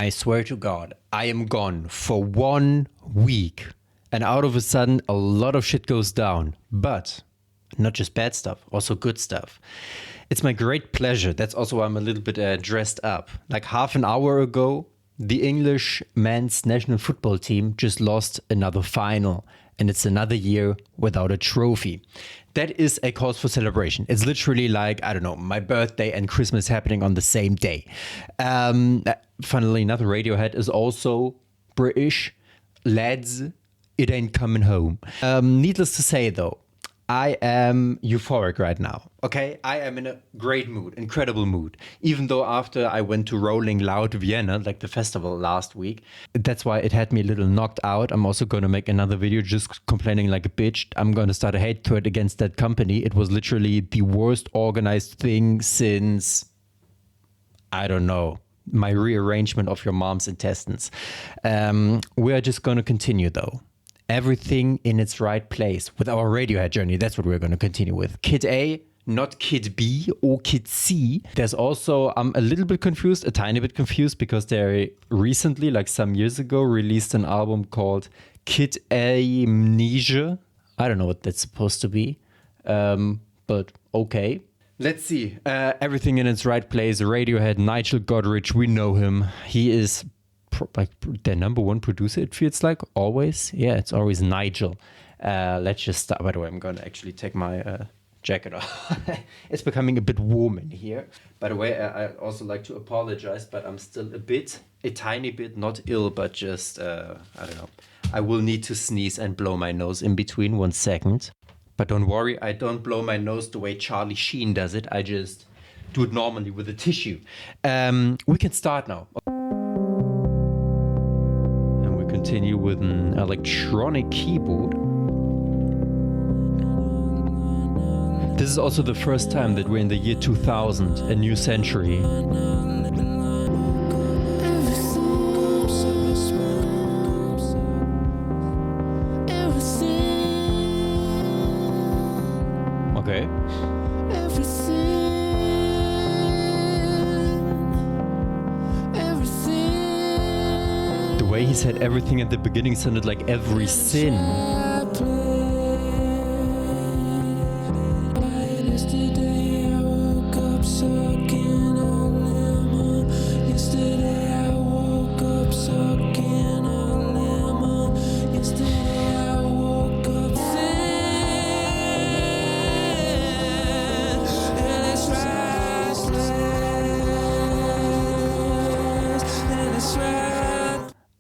I swear to God, I am gone for 1 week. And out of a sudden, a lot of shit goes down. But not just bad stuff, also good stuff. It's my great pleasure. That's also why I'm a little bit dressed up. Like half an hour ago, the English men's national football team just lost another final. And it's another year without a trophy. That is a cause for celebration. It's literally like, I don't know, my birthday and Christmas happening on the same day. Funnily enough, Radiohead is also British. Lads, it ain't coming home. Needless to say, though, I am euphoric right now, okay? I am in a great mood, incredible mood. Even though after I went to Rolling Loud Vienna, like the festival last week, that's why it had me a little knocked out. I'm also going to make another video just complaining like a bitch. I'm going to start a hate thread against that company. It was literally the worst organized thing since, I don't know, my rearrangement of your mom's intestines. We are just going to continue though. Everything in its right place with our Radiohead journey. That's what we're going to continue with. Kid A, not Kid B or Kid C. There's also, I'm a little bit confused, a tiny bit confused, because they recently, like some years ago, released an album called Kid Amnesia. I don't know what that's supposed to be, but okay. Let's see. Everything in its right place. Radiohead, Nigel Godrich, we know him. He is like their number one producer, it feels like, always. Yeah, it's always Nigel. Let's just start. By the way, I'm going to actually take my jacket off. It's becoming a bit warm in here. By the way, I also like to apologize, but I'm still a tiny bit, not ill, but just, I don't know. I will need to sneeze and blow my nose in between. 1 second. But don't worry, I don't blow my nose the way Charlie Sheen does it. I just do it normally with a tissue. We can start now. Continue with an electronic keyboard. This is also the first time that we're in the year 2000, a new century. Okay. The way he said everything at the beginning sounded like every sin.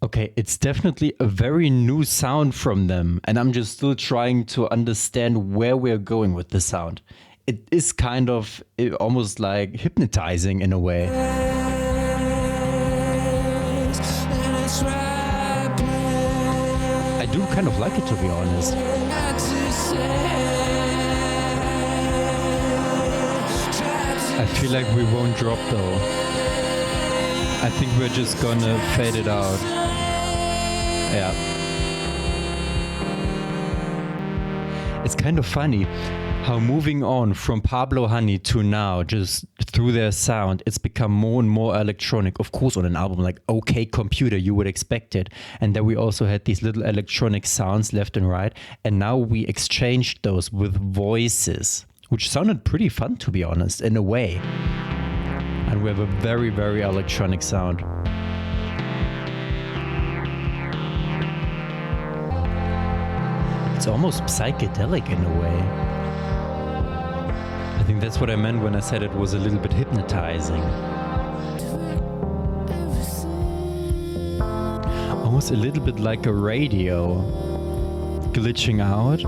Okay, it's definitely a very new sound from them, and I'm just still trying to understand where we're going with the sound. It is kind of almost like hypnotizing in a way. I do kind of like it, to be honest. I feel like we won't drop though. I think we're just gonna fade it out. Yeah. It's kind of funny how moving on from Pablo Honey to now, just through their sound, it's become more and more electronic. Of course, on an album like OK Computer, you would expect it. And then we also had these little electronic sounds left and right. And now we exchanged those with voices, which sounded pretty fun, to be honest, in a way. And we have a very, very electronic sound. It's almost psychedelic in a way. I think that's what I meant when I said it was a little bit hypnotizing. Almost a little bit like a radio glitching out.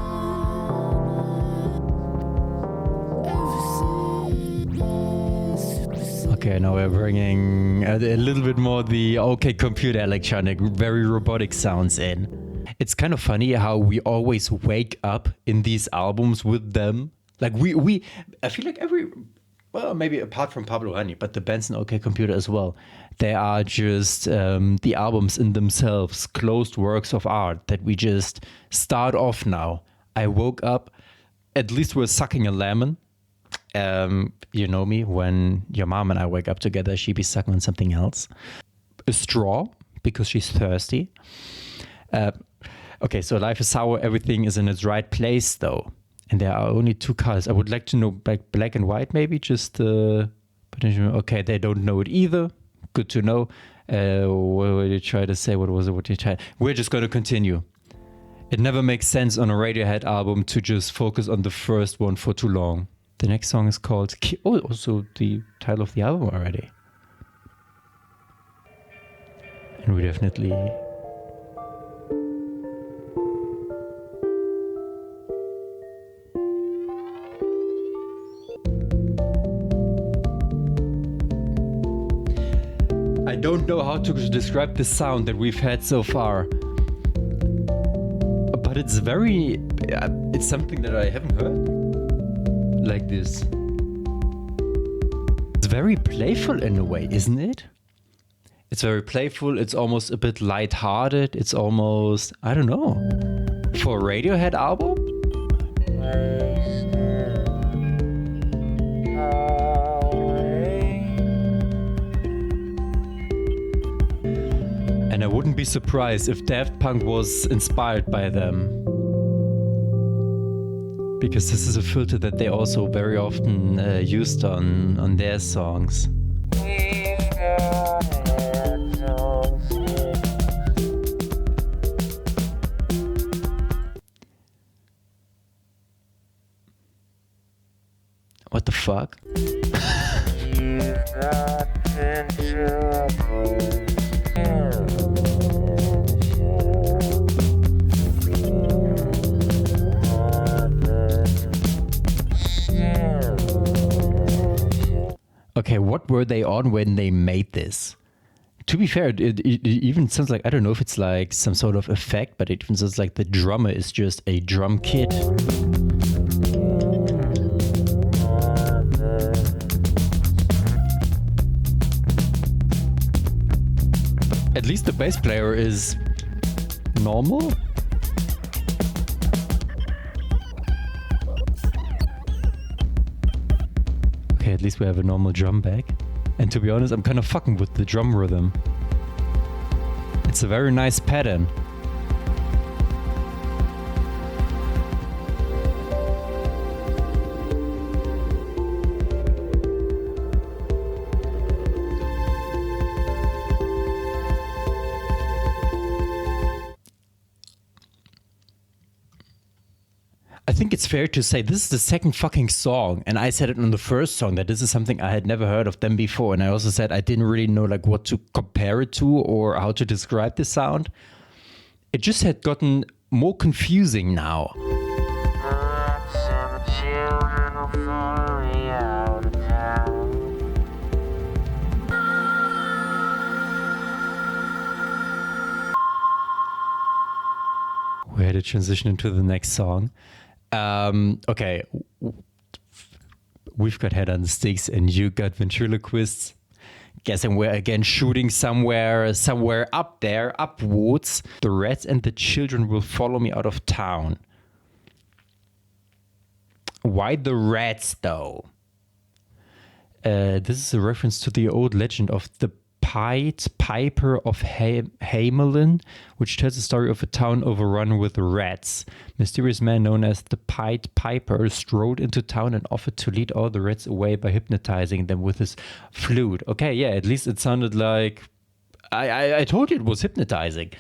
Okay, now we're bringing a little bit more the OK Computer electronic, very robotic sounds in. It's kind of funny how we always wake up in these albums with them. Like I feel like well, maybe apart from Pablo Honey, but the bands in OK Computer as well, they are just the albums in themselves, closed works of art that we just start off now. I woke up, at least we're sucking a lemon. You know me, when your mom and I wake up together, she be sucking on something else. a straw because she's thirsty. Okay, so life is sour. Everything is in its right place, though. And there are only two colors. I would like to know black and white, maybe. Just okay, they don't know it either. Good to know. What did you try to say? What was it? What did you try? We're just going to continue. It never makes sense on a Radiohead album to just focus on the first one for too long. The next song is called... Oh, also the title of the album already. And we definitely... I don't know how to describe the sound that we've had so far. But it's very... it's something that I haven't heard like this. It's very playful in a way, isn't it? It's very playful. It's almost a bit lighthearted. It's almost... I don't know. For a Radiohead album? And I wouldn't be surprised if Daft Punk was inspired by them. Because this is a filter that they also very often used on their songs. What the fuck? Okay, what were they on when they made this? To be fair, it even sounds like, I don't know if it's like some sort of effect, but it even sounds like the drummer is just a drum kit. At least the bass player is normal. Okay, at least we have a normal drum back. And to be honest, I'm kind of fucking with the drum rhythm. It's a very nice pattern. I think it's fair to say this is the second fucking song, and I said it on the first song that this is something I had never heard of them before, and I also said I didn't really know like what to compare it to or how to describe the sound. It just had gotten more confusing now. We had to transition into the next song. Okay, we've got head on the sticks and you got ventriloquists. Guessing we're again shooting somewhere up there, upwards. The rats and the children will follow me out of town. Why the rats, though? This is a reference to the old legend of the Pied Piper of Hamelin, which tells the story of a town overrun with rats. Mysterious man known as the Pied Piper strode into town and offered to lead all the rats away by hypnotizing them with his flute. Okay, yeah, at least it sounded like... I told you it was hypnotizing.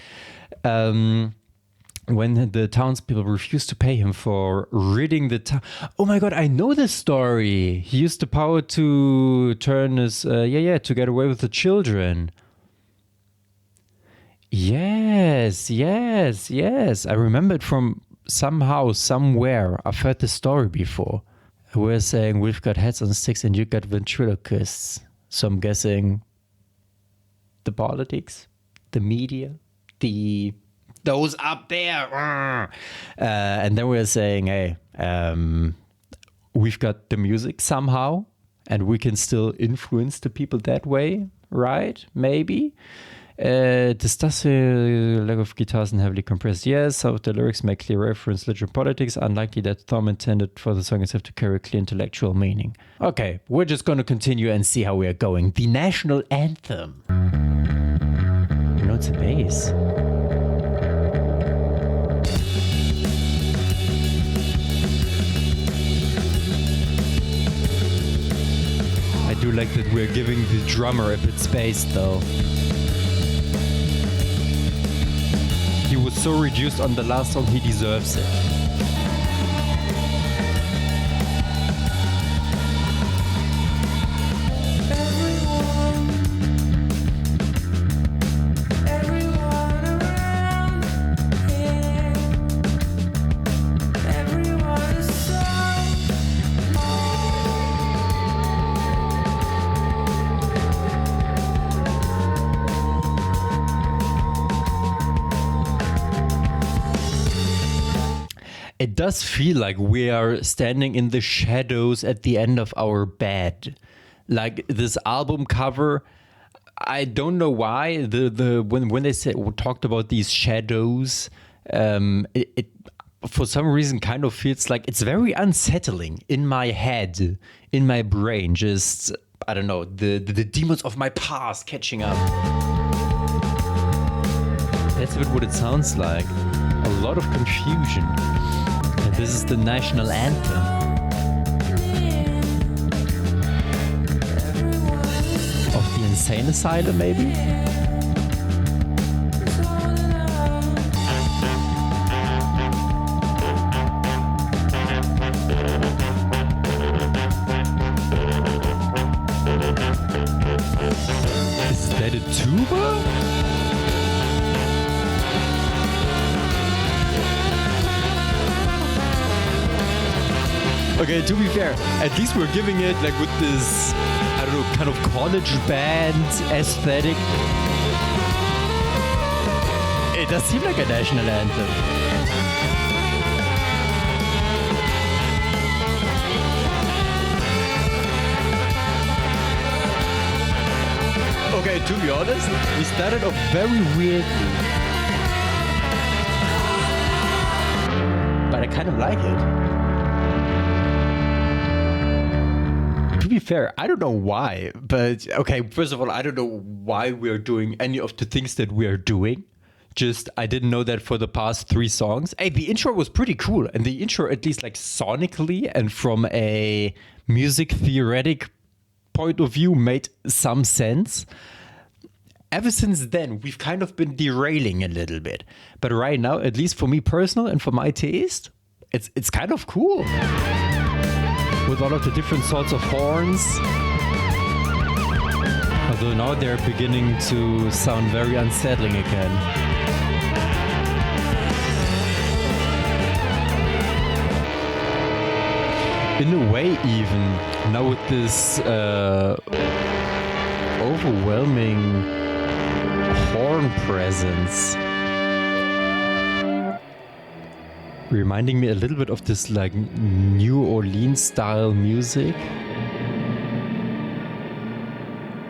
When the townspeople refused to pay him for ridding the town... Oh my god, I know this story! He used the power to turn his... to get away with the children. Yes. I remember it from somehow, somewhere. I've heard this story before. We're saying we've got heads on sticks and you got ventriloquists. So I'm guessing the politics, the media, those up there. And then we're saying, hey, we've got the music somehow, and we can still influence the people that way, right? Maybe. Discuss lack of guitars and heavily compressed. Yes, some of the lyrics make clear reference to literal politics. Unlikely that Thom intended for the song itself to carry a clear intellectual meaning. Okay, we're just going to continue and see how we are going. The national anthem. bass. I do like that we're giving the drummer a bit space though. He was so reduced on the last song, he deserves it. It does feel like we are standing in the shadows at the end of our bed. Like this album cover, I don't know why when they talked about these shadows, it for some reason kind of feels like it's very unsettling in my head, in my brain. Just I don't know, the demons of my past catching up. That's a bit what it sounds like. A lot of confusion. And this is the national anthem. Of the insane asylum, maybe? Is that a tuba? Okay, to be fair, at least we're giving it like with this, I don't know, kind of college band aesthetic. It does seem like a national anthem. Okay, to be honest, we started off very weirdly. But I kind of like it. To be fair, I don't know why, but okay, first of all, I don't know why we're doing any of the things that we're doing. Just, I didn't know that for the past 3 songs. Hey, the intro was pretty cool. And the intro, at least like sonically and from a music theoretic point of view, made some sense. Ever since then, we've kind of been derailing a little bit. But right now, at least for me personal and for my taste, it's kind of cool. With all of the different sorts of horns. Although now they're beginning to sound very unsettling again. In a way even, now with this overwhelming horn presence. Reminding me a little bit of this like New Orleans style music.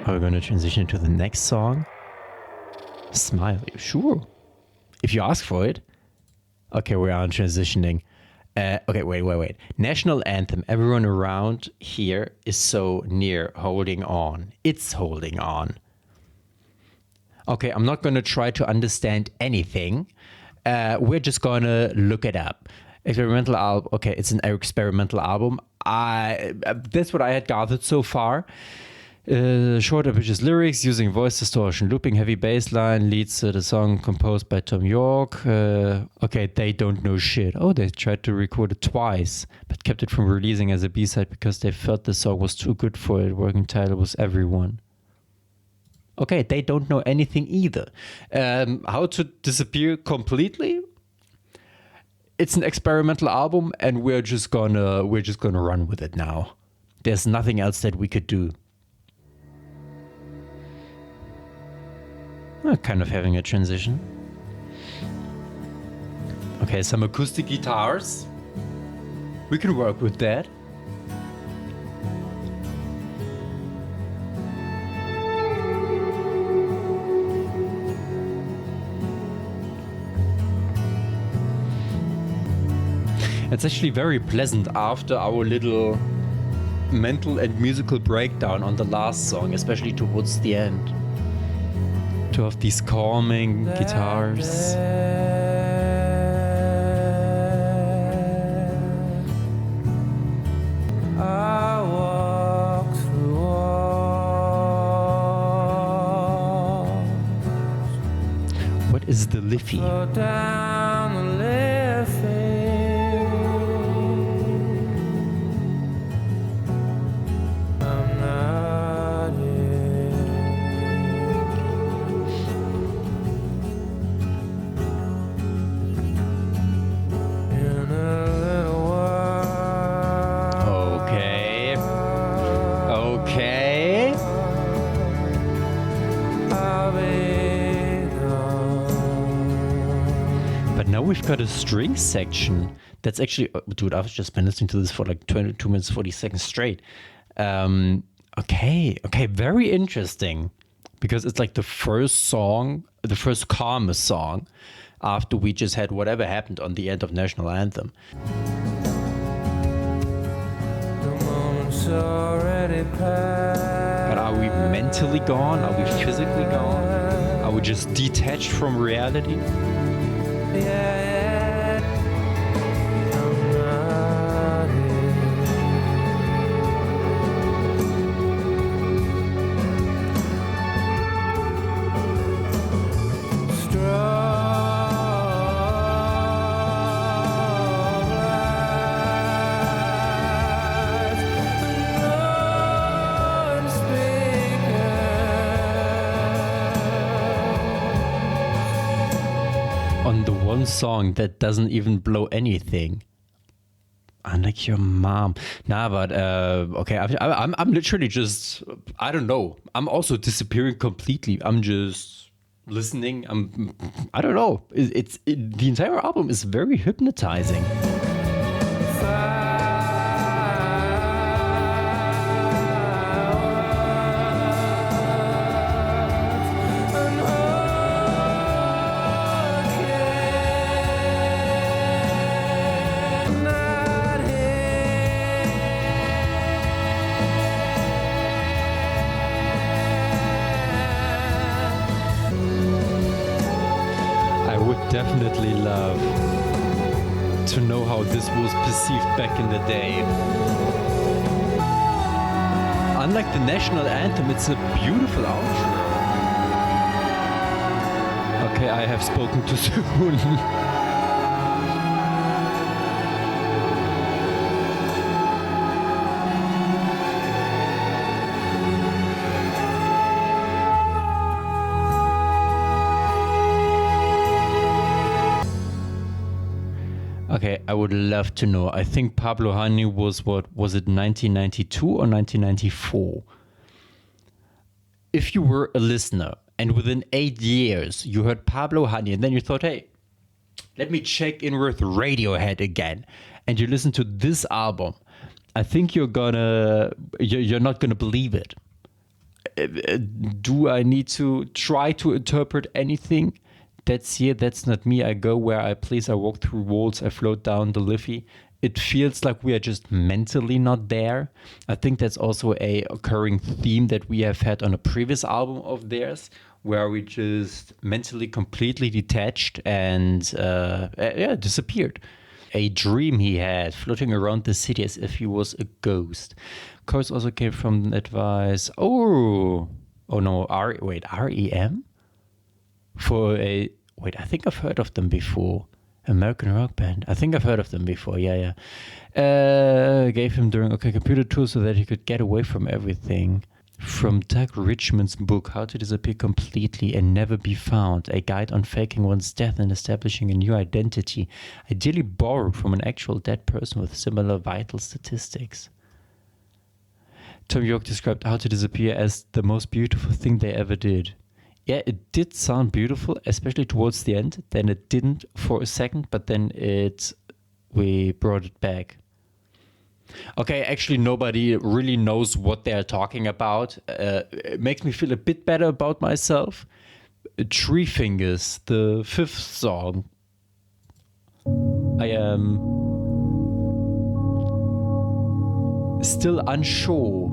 Are we going to transition to the next song? Smile, sure. If you ask for it. Okay, we are transitioning. Okay, wait. National anthem. Everyone around here is so near, holding on. It's holding on. Okay, I'm not going to try to understand anything. We're just gonna look it up. Experimental album. Okay, it's an experimental album. That's what I had gathered so far. Short, ambitious lyrics using voice distortion, looping, heavy bass line leads to the song composed by Tom York. Okay, they don't know shit. Oh, they tried to record it twice, but kept it from releasing as a B-side because they felt the song was too good for it. Working title was Everyone. Okay, they don't know anything either. How to disappear completely? It's an experimental album, and we're just gonna run with it now. There's nothing else that we could do. Kind of having a transition. Okay, some acoustic guitars. We can work with that. It's actually very pleasant after our little mental and musical breakdown on the last song, especially towards the end. to have these calming guitars. What is the Liffey? We've got a string section that's actually, dude, I've just been listening to this for like 22 minutes, 40 seconds straight. Okay, very interesting, because it's like the first song, the first calmest song after we just had whatever happened on the end of National Anthem. But are we mentally gone? Are we physically gone? Are we just detached from reality? On the one song that doesn't even blow anything. Unlike your mom. Nah, but okay, I'm literally just, I don't know. I'm also disappearing completely. I'm just listening. I don't know. The entire album is very hypnotizing. Definitely love to know how this was perceived back in the day. Unlike the national anthem, it's a beautiful outro. Okay, I have spoken too soon. Okay, I would love to know. I think Pablo Honey was it 1992 or 1994? If you were a listener and within 8 years you heard Pablo Honey and then you thought, hey, let me check in with Radiohead again, and you listen to this album, I think you're not gonna believe it. Do I need to try to interpret anything? That's not me. I go where I please. I walk through walls. I float down the Liffey. It feels like we are just mentally not there. I think that's also a occurring theme that we have had on a previous album of theirs, where we just mentally completely detached and disappeared. A dream he had, floating around the city as if he was a ghost. Chorus also came from advice. Oh no, REM? I think I've heard of them before. American rock band. I think I've heard of them before. Yeah. Gave him during computer tools so that he could get away from everything. From Doug Richmond's book, How to Disappear Completely and Never Be Found, a guide on faking one's death and establishing a new identity, ideally borrowed from an actual dead person with similar vital statistics. Tom York described How to Disappear as the most beautiful thing they ever did. Yeah, it did sound beautiful, especially towards the end. Then it didn't for a second, but then we brought it back. Okay, actually nobody really knows what they're talking about. It makes me feel a bit better about myself. Tree Fingers, the 5th song. I am still unsure.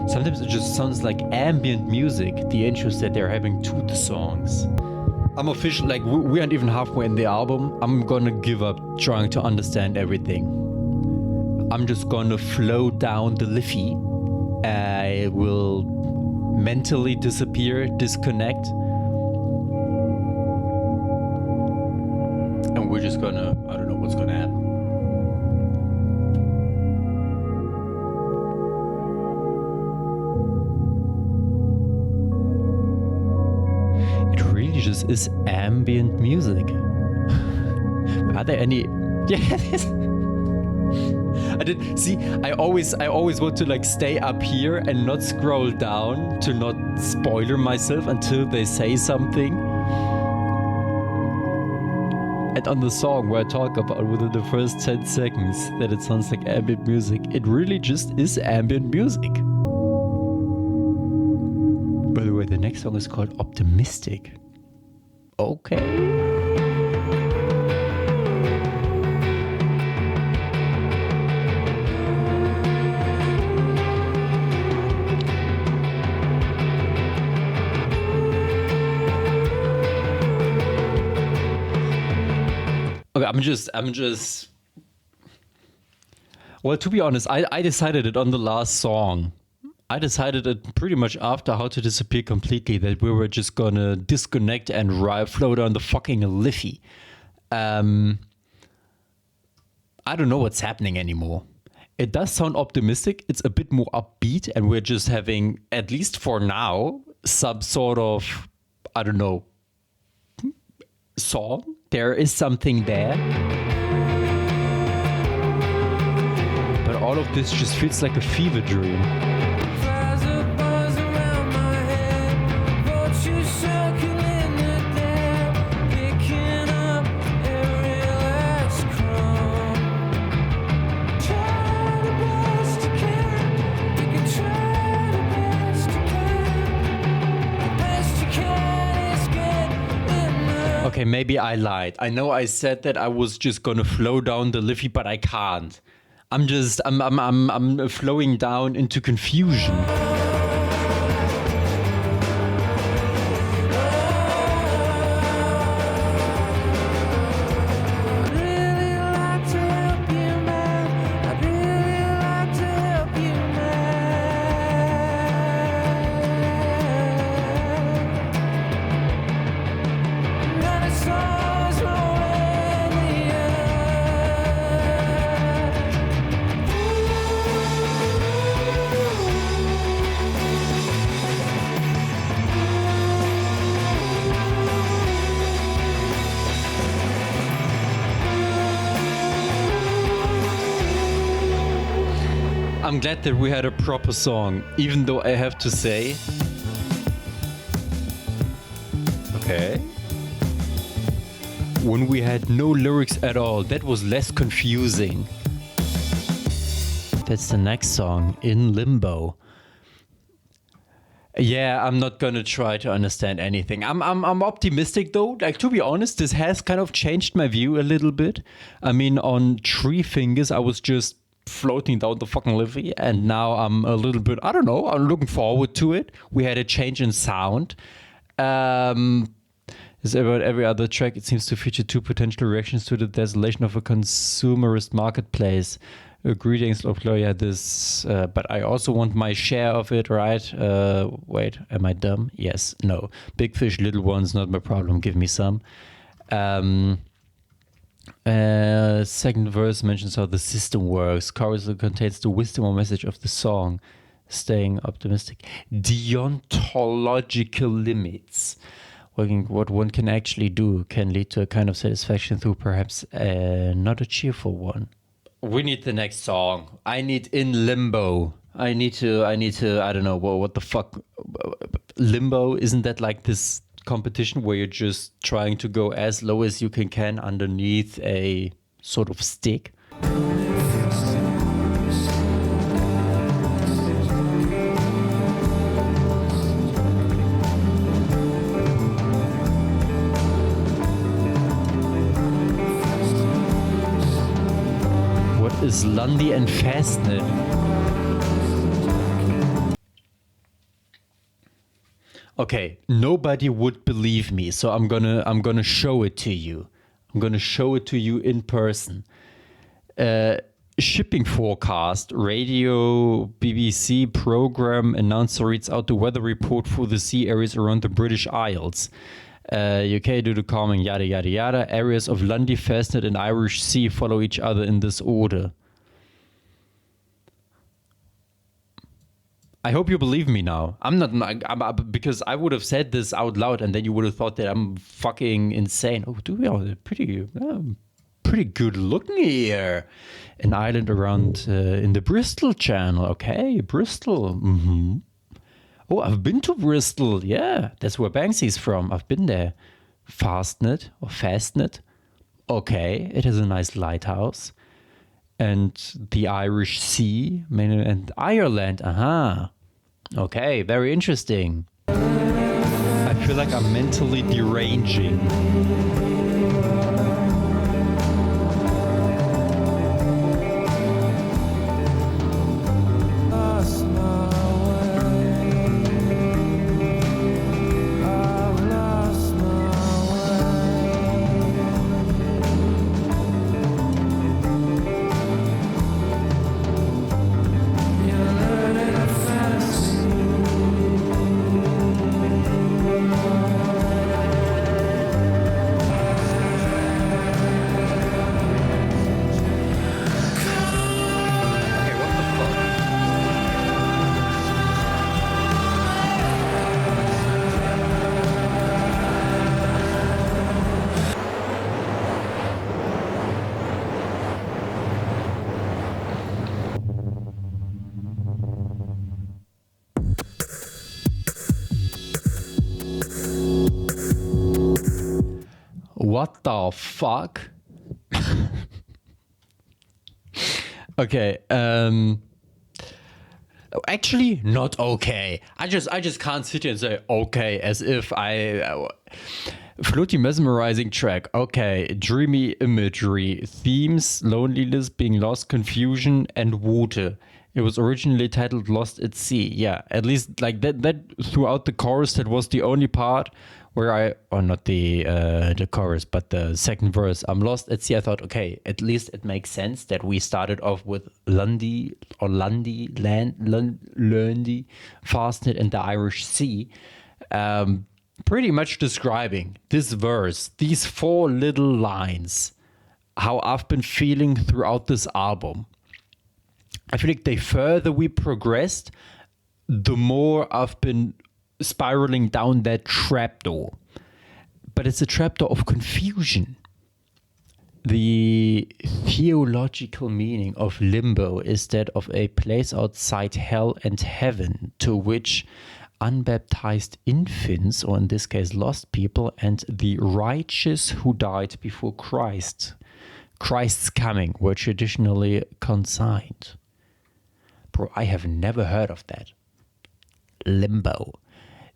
Sometimes it just sounds like ambient music, the intros that they're having to the songs. I'm official, like we aren't even halfway in the album. I'm gonna give up trying to understand everything. I'm just gonna flow down the Liffey. I will mentally disappear, disconnect. And we're just gonna, I don't know what's gonna happen. It really just is ambient music. Are there any? Yeah, I did see. I always want to like stay up here and not scroll down to not spoiler myself until they say something. And on the song where I talk about within the first 10 seconds that it sounds like ambient music, it really just is ambient music. By the way, the next song is called Optimistic. Okay. Okay, I'm just. Well, to be honest, I decided it on the last song. I decided it pretty much after How to Disappear Completely that we were just gonna disconnect and flow down the fucking Liffey. I don't know what's happening anymore. It does sound optimistic. It's a bit more upbeat, and we're just having, at least for now, some sort of, I don't know, song. There is something there. But all of this just feels like a fever dream. Okay, maybe I lied. I know I said that I was just gonna flow down the Liffey, but I can't. I'm flowing down into confusion. I'm glad that we had a proper song, even though I have to say... Okay. When we had no lyrics at all, that was less confusing. That's the next song, In Limbo. Yeah, I'm not gonna try to understand anything. I'm optimistic though. Like, to be honest, this has kind of changed my view a little bit. I mean, on Tree Fingers, I was just floating down the fucking Liffey, and now I'm a little bit, I don't know, I'm looking forward to it. We had a change in sound. As about every other track, it seems to feature two potential reactions to the desolation of a consumerist marketplace. Greetings, Gloria, this, but I also want my share of it, right? Wait, am I dumb? Yes, no. Big fish, little ones, not my problem, give me some. Second verse mentions how the system works. Chorus contains the wisdom or message of the song. Staying optimistic. Deontological limits. What one can actually do can lead to a kind of satisfaction through perhaps not a cheerful one. We need the next song. I need In Limbo. I need to, I don't know, what the fuck? Limbo, isn't that like this competition where you're just trying to go as low as you can underneath a sort of stick? What is Lundy and Fastnet? Okay, nobody would believe me, so I'm gonna show it to you. I'm gonna show it to you in person. Shipping forecast. Radio BBC program announcer reads out the weather report for the sea areas around the British Isles. UK due to calming, yada yada yada. Areas of Lundy, Fastnet, and Irish Sea follow each other in this order. I hope you believe me now. I'm because I would have said this out loud, and then you would have thought that I'm fucking insane. Oh, dude, yeah, pretty good looking here. An island around in the Bristol Channel. Okay, Bristol. Mm-hmm. Oh, I've been to Bristol. Yeah, that's where Banksy's from. I've been there. Fastnet. Okay, it has a nice lighthouse. And the Irish Sea and Ireland. Aha. Okay, very interesting. I feel like I'm mentally deranging. What the fuck? Okay, actually not okay. I just can't sit here and say okay as if floaty mesmerizing track. Okay, dreamy imagery, themes, loneliness, being lost, confusion, and water. It was originally titled Lost at Sea. Yeah, at least like that throughout the chorus, that was the only part where not the chorus, but the second verse, I'm lost at sea. I thought, okay, at least it makes sense that we started off with Lundy, Fastnet, and the Irish Sea. Pretty much describing this verse, these 4 little lines, how I've been feeling throughout this album. I feel like the further we progressed, the more I've been spiraling down that trapdoor. But it's a trapdoor of confusion. The theological meaning of limbo is that of a place outside hell and heaven, to which unbaptized infants, or in this case lost people, and the righteous who died before Christ's coming, were traditionally consigned. Bro, I have never heard of that. Limbo.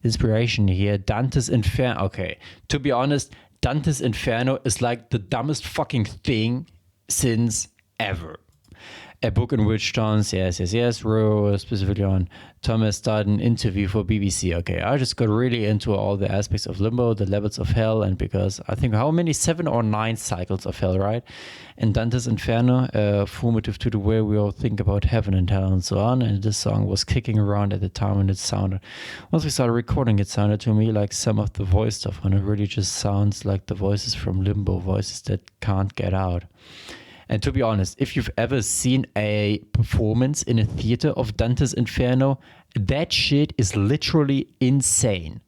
Inspiration here, Dante's Inferno. Okay, to be honest, Dante's Inferno is like the dumbest fucking thing since ever. A book in which Johns, wrote specifically on Thomas Darden interview for BBC. Okay, I just got really into all the aspects of limbo, the levels of hell, and because I think how many 7 or 9 cycles of hell, right? And Dante's Inferno, formative to the way we all think about heaven and hell and so on. And this song was kicking around at the time when it sounded. Once we started recording, it sounded to me like some of the voice stuff, and it really just sounds like the voices from Limbo, voices that can't get out. And to be honest, if you've ever seen a performance in a theater of Dante's Inferno, that shit is literally insane.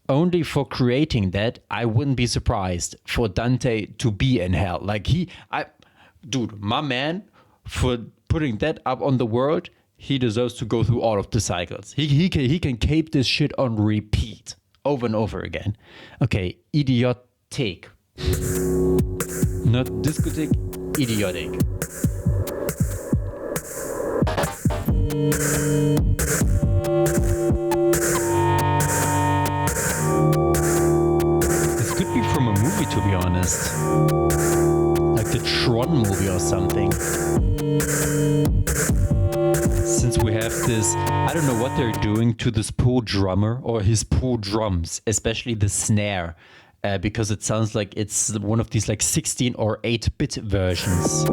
Only for creating that, I wouldn't be surprised for Dante to be in hell. Like my man, for putting that up on the world, he deserves to go through all of the cycles. He can cape this shit on repeat over and over again. Okay, idiotic. Not discotheque, idiotic. This could be from a movie, to be honest. Like the Tron movie or something. Since we have this, I don't know what they're doing to this poor drummer or his poor drums, especially the snare, because it sounds like it's one of these like 16 or 8-bit versions.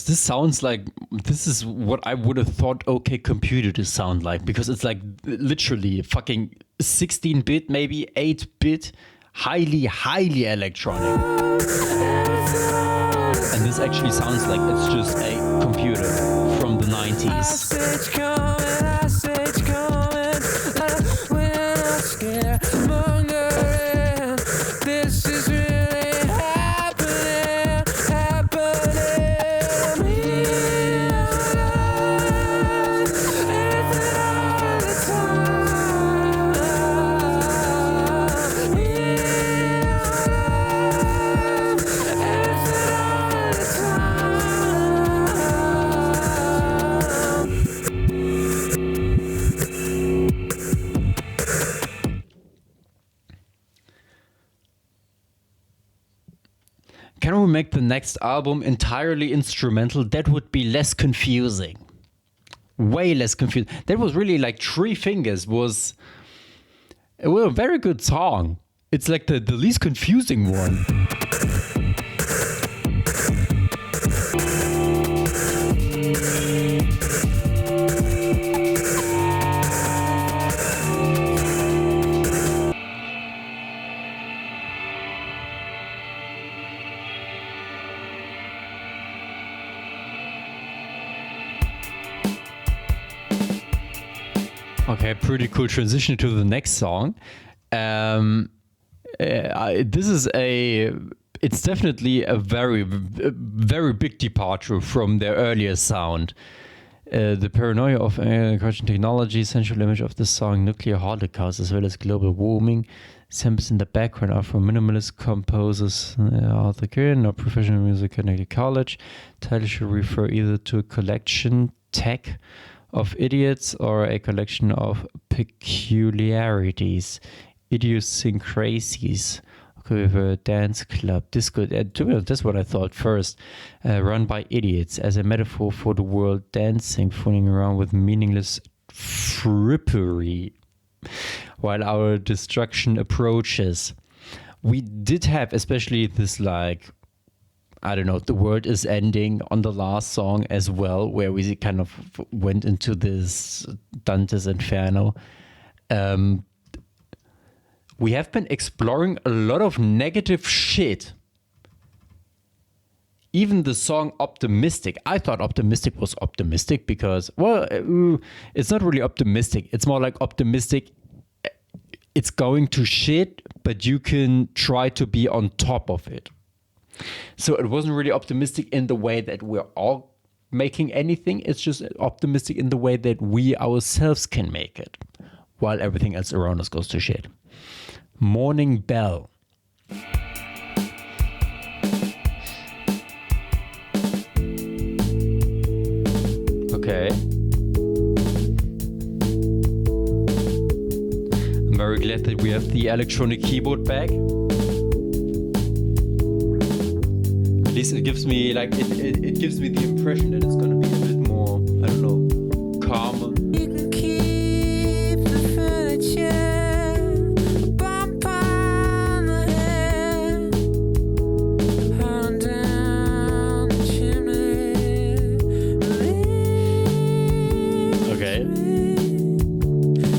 This sounds like, this is what I would have thought OK Computer to sound like, because it's like literally fucking 16-bit, maybe 8-bit, highly electronic. And this actually sounds like it's just a computer from the 90s. Can we make the next album entirely instrumental? That would be less confusing. Way less confusing. That was really like Three Fingers was a very good song. It's like the least confusing one. Okay, pretty cool transition to the next song. It's definitely a very big departure from their earlier sound. The paranoia of encroaching technology, central image of the song, nuclear holocaust, as well as global warming. Samples in the background are from minimalist composers Arthur Curran or professional music connected college. Title should refer either to a collection, Tech, of idiots or a collection of peculiarities, idiosyncrasies. Okay, with a dance club, disco. To be honest, that's what I thought first. Run by idiots as a metaphor for the world dancing, fooling around with meaningless frippery while our destruction approaches. We did have, especially this like, I don't know, the world is ending on the last song as well, where we kind of went into this Dante's Inferno. We have been exploring a lot of negative shit. Even the song Optimistic. I thought Optimistic was optimistic because, well, it's not really optimistic. It's more like optimistic. It's going to shit, but you can try to be on top of it. So it wasn't really optimistic in the way that we're all making anything. It's just optimistic in the way that we ourselves can make it, while everything else around us goes to shit. Morning Bell. Okay. I'm very glad that we have the electronic keyboard back. At least it gives me like it gives me the impression that it's gonna be a bit more, I don't know, calmer. You can keep the furniture, bump on the head, on down the chimney. Okay.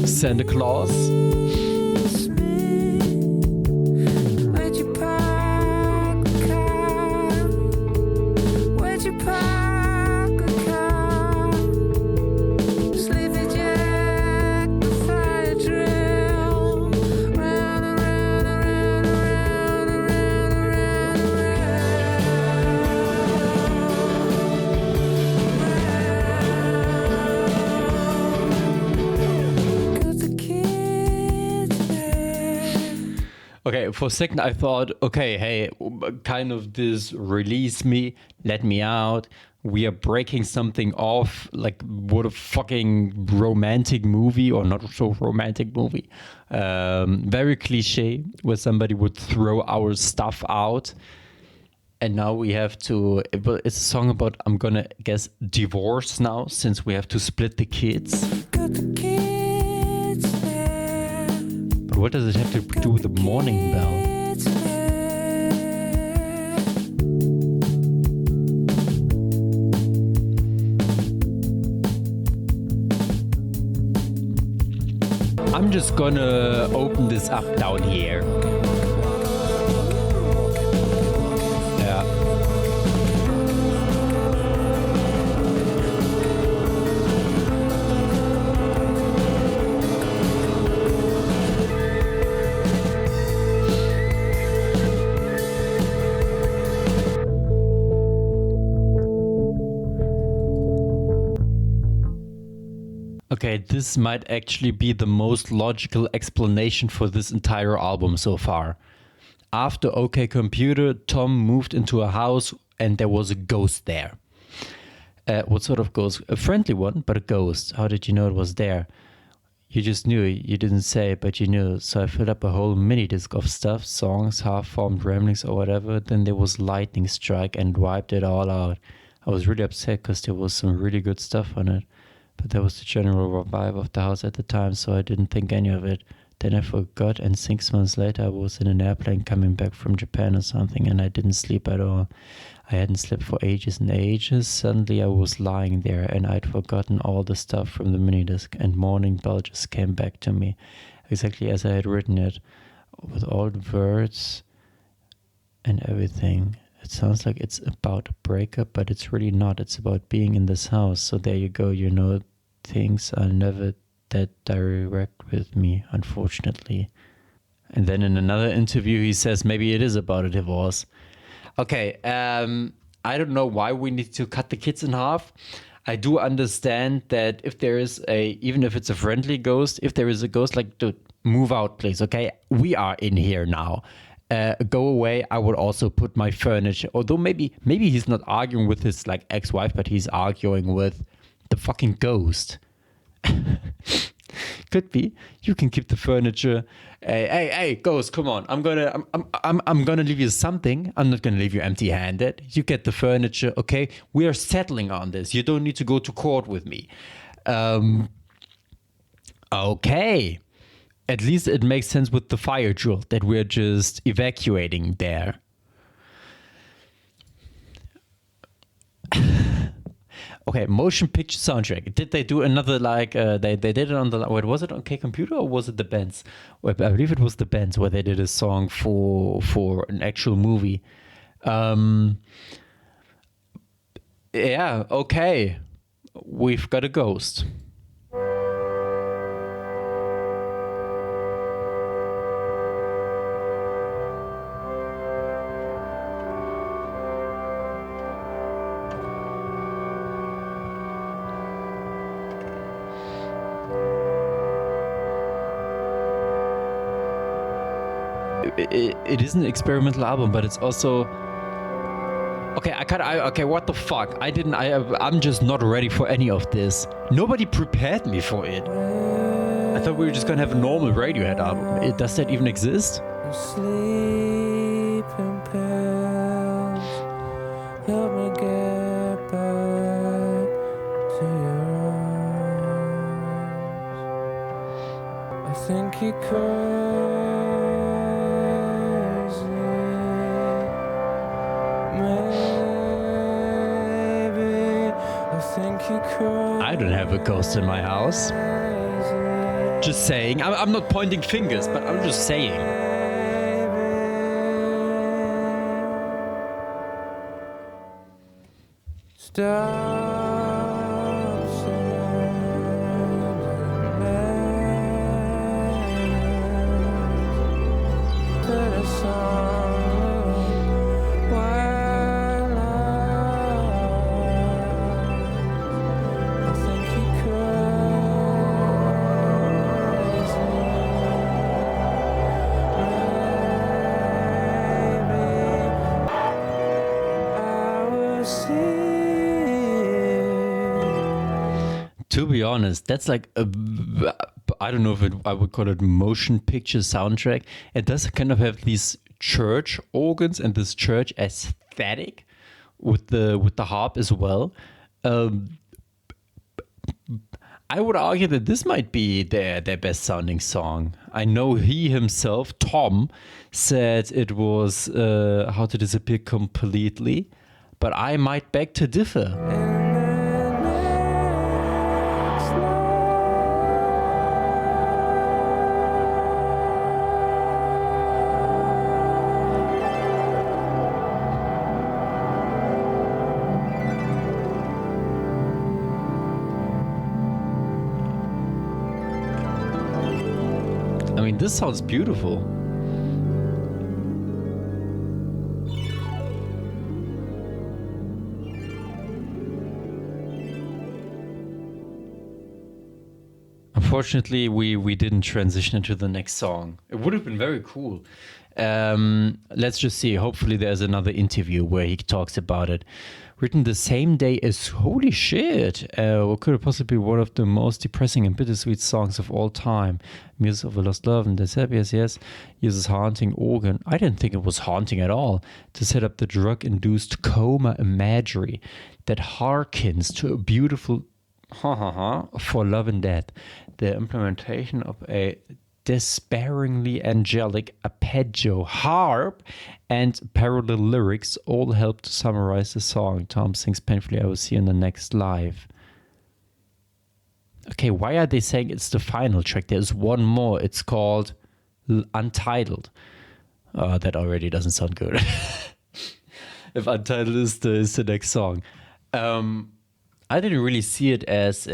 Santa Claus. for a second I thought, okay, hey, kind of this release me, let me out. We are breaking something off. Like, what a fucking romantic movie, or not so romantic movie. Very cliche, where somebody would throw our stuff out. And now we have to, it's a song about, I'm gonna guess, divorce now, since we have to split the kids. Got the kids there. But what does it have to do with the morning bell? I'm just gonna open this up down here. Yeah. Okay, this might actually be the most logical explanation for this entire album so far. After OK Computer, Tom moved into a house and there was a ghost there. What sort of ghost? A friendly one, but a ghost. How did you know it was there? You just knew. You didn't say, but you knew. So I filled up a whole mini disc of stuff, songs, half-formed ramblings or whatever. Then there was lightning strike and wiped it all out. I was really upset because there was some really good stuff on it. But that was the general vibe of the house at the time, so I didn't think any of it. Then I forgot, and 6 months later I was in an airplane coming back from Japan or something, and I didn't sleep at all. I hadn't slept for ages and ages. Suddenly I was lying there, and I'd forgotten all the stuff from the minidisc, and Morning Bell just came back to me, exactly as I had written it, with all the words and everything. It sounds like it's about a breakup, but it's really not. It's about being in this house. So there you go. You know, things are never that direct with me, unfortunately. And then in another interview, he says maybe it is about a divorce. Okay, I don't know why we need to cut the kids in half. I do understand that if there is even if it's a friendly ghost, if there is a ghost, like, dude, move out, please, okay? We are in here now. Go away. I would also put my furniture, although maybe he's not arguing with his like ex-wife, but he's arguing with the fucking ghost. Could be. You can keep the furniture. Hey, ghost, come on. I'm gonna leave you something. I'm not gonna leave you empty-handed. You get the furniture, okay? We are settling on this. You don't need to go to court with me. Okay. At least it makes sense with the fire drill that we're just evacuating there. Okay, motion picture soundtrack. Did they do another, like, they did it on the, wait, was it on K Computer or was it the Benz? Well, I believe it was the Benz where they did a song for an actual movie. Yeah, okay. We've got a ghost. It is an experimental album, but it's also okay. Okay. What the fuck? I'm just not ready for any of this. Nobody prepared me for it. I thought we were just gonna have a normal Radiohead album. Does that even exist? Sleeping pills help me get back to your arms. I think you could. I don't have a ghost in my house. Just saying. I'm not pointing fingers, but I'm just saying. Stop saying. 'Cause I think you could. To be honest, that's like I don't know if I would call it motion picture soundtrack. It does kind of have these church organs and this church aesthetic with the harp as well. Um, I would argue that this might be their best sounding song. I know he himself, Tom, said it was How to Disappear Completely, but I might beg to differ. I mean, this sounds beautiful. Unfortunately, we didn't transition into the next song. It would have been very cool. Let's just see. Hopefully, there's another interview where he talks about it. Written the same day as holy shit. What could it possibly be one of the most depressing and bittersweet songs of all time? Music of a Lost Love and That's Happy as Yes uses haunting organ. I didn't think it was haunting at all to set up the drug-induced coma imagery that harkens to a beautiful for love and death. The implementation of a despairingly angelic arpeggio harp and parallel lyrics all help to summarize the song. Tom sings painfully, I will see you in the next live. Okay, why are they saying it's the final track? There's one more. It's called Untitled. That already doesn't sound good. If Untitled is the next song. I didn't really see it as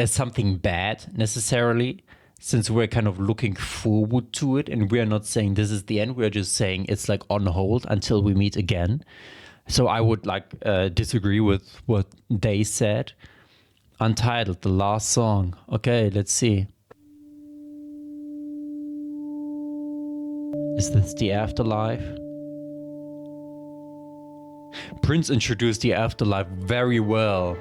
something bad necessarily, since we're kind of looking forward to it, and we're not saying this is the end. We're just saying it's like on hold until we meet again. So I would disagree with what they said. Untitled, the last song. Okay, let's see. Is this the afterlife? Prince introduced the afterlife very well.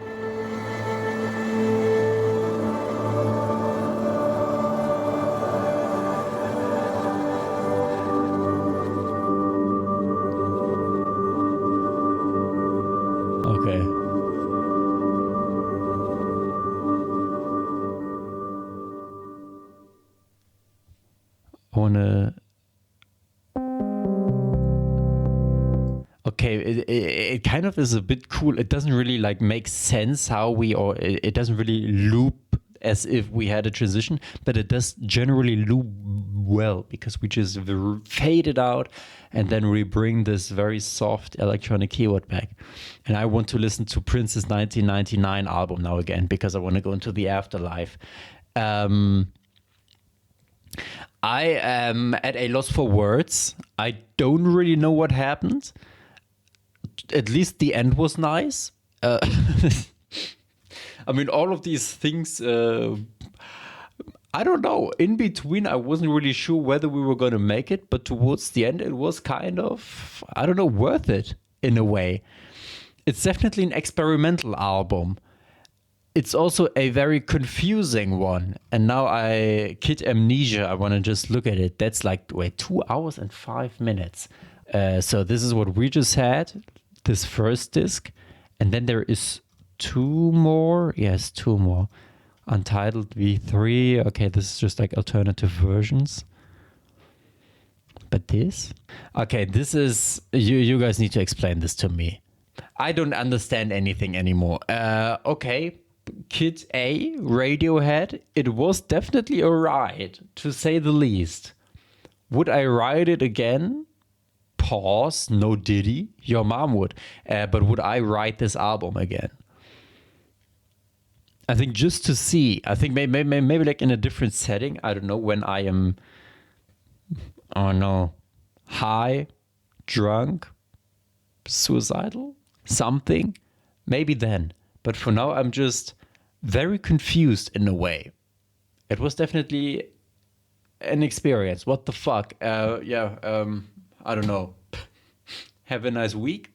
Okay. I wanna. Okay, it kind of is a bit cool. It doesn't really make sense how it doesn't really loop as if we had a transition, but it does generally loop well because we just fade it out and then we bring this very soft electronic keyboard back. And I want to listen to Prince's 1999 album now again because I want to go into the afterlife. I am at a loss for words. I don't really know what happened. At least the end was nice. I mean, all of these things, I don't know. In between, I wasn't really sure whether we were going to make it, but towards the end, it was kind of, I don't know, worth it in a way. It's definitely an experimental album. It's also a very confusing one. And now Kid Amnesia, I want to just look at it. That's 2 hours and 5 minutes. So this is what we just had, this first disc. And then there is two more. Yes, two more. Untitled V3. Okay, this is just alternative versions. But this? Okay, this is... You guys need to explain this to me. I don't understand anything anymore. Okay, Kid A, Radiohead. It was definitely a ride, to say the least. Would I ride it again? Pause. No Diddy. Your mom would. But would I ride this album again? I think just to see. I think maybe in a different setting. I don't know, when I am... Oh no. High, drunk, suicidal, something. Maybe then. But for now, I'm just very confused in a way. It was definitely an experience. What the fuck? I don't know. Have a nice week.